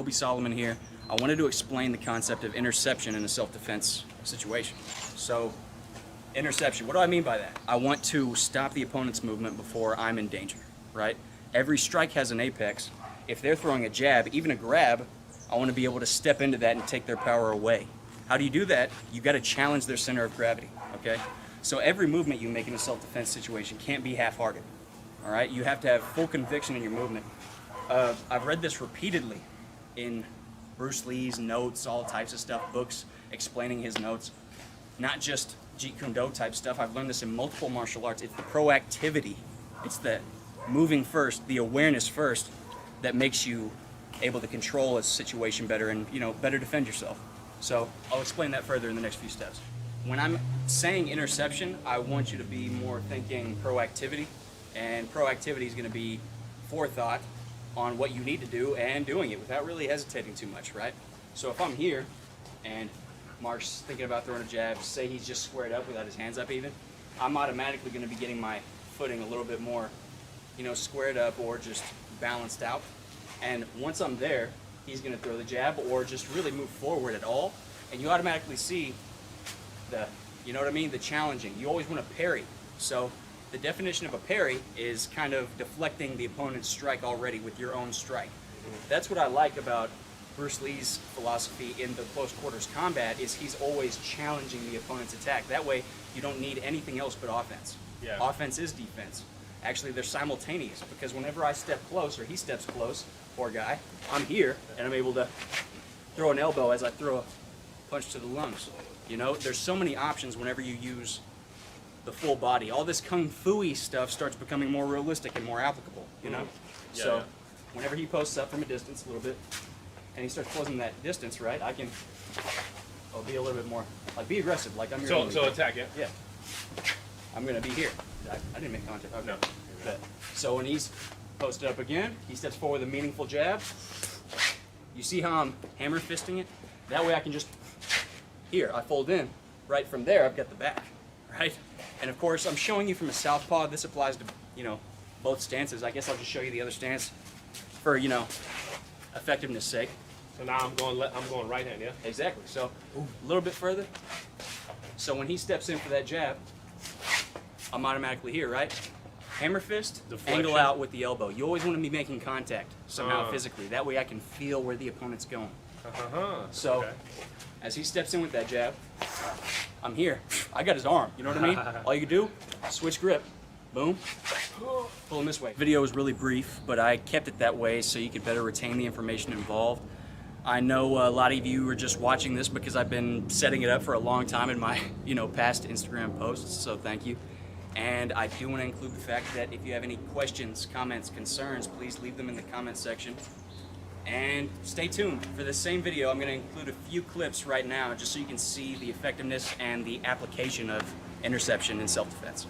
Solomon here. I wanted to explain the concept of interception in a self-defense situation. So, interception, what do I mean by that? I want to stop the opponent's movement before I'm in danger, right? Every strike has an apex. If they're throwing a jab, even a grab, I want to be able to step into that and take their power away. How do you do that? You got to challenge their center of gravity, okay? So every movement you make in a self-defense situation can't be half-hearted, all right? You have to have full conviction in your movement. I've read this repeatedly in Bruce Lee's notes, all types of stuff, books explaining his notes, not just Jeet Kune Do type stuff. I've learned this in multiple martial arts. It's the proactivity, it's the moving first, the awareness first, that makes you able to control a situation better and, you know, better defend yourself. So I'll explain that further in the next few steps. When I'm saying interception, I want you to be more thinking proactivity, and proactivity is going to be forethought on what you need to do and doing it without really hesitating too much, right? So if I'm here and Mark's thinking about throwing a jab, say he's just squared up without his hands up even, I'm automatically going to be getting my footing a little bit more, you know, squared up or just balanced out. And once I'm there, he's going to throw the jab or just really move forward at all, and you automatically see the, you know what I mean, the challenging. You always want to parry. So the definition of a parry is kind of deflecting the opponent's strike already with your own strike. That's what I like about Bruce Lee's philosophy in the close quarters combat, is he's always challenging the opponent's attack. That way you don't need anything else but offense. Yeah. Offense is defense. Actually, they're simultaneous, because whenever I step close, or he steps close, poor guy, I'm here and I'm able to throw an elbow as I throw a punch to the lungs. You know, there's so many options whenever you use the full body. All this kung fu-y stuff starts becoming more realistic and more applicable, you know? Yeah, so whenever he posts up from a distance a little bit, and he starts closing that distance, right, I can be a little bit more, like, be aggressive, like I'm here. So attack, yeah? Yeah. I'm going to be here. I didn't make contact. Okay. No. But, so when he's posted up again, he steps forward with a meaningful jab. You see how I'm hammer fisting it? That way I can just, here, I fold in. Right from there, I've got the back, right? And of course, I'm showing you from a southpaw. This applies to, you know, both stances. I guess I'll just show you the other stance for, you know, effectiveness sake. So now I'm going right hand, yeah? Exactly. So a little bit further. So when he steps in for that jab, I'm automatically here, right? Hammer fist, deflection. Angle out with the elbow. You always want to be making contact somehow physically. That way I can feel where the opponent's going. So as he steps in with that jab, I'm here. I got his arm, you know what I mean? All you can do, switch grip, boom, pull him this way. The video was really brief, but I kept it that way so you could better retain the information involved. I know a lot of you are just watching this because I've been setting it up for a long time in my, you know, past Instagram posts, so thank you. And I do want to include the fact that if you have any questions, comments, concerns, please leave them in the comments section. And stay tuned for this same video. I'm going to include a few clips right now just so you can see the effectiveness and the application of interception in self-defense.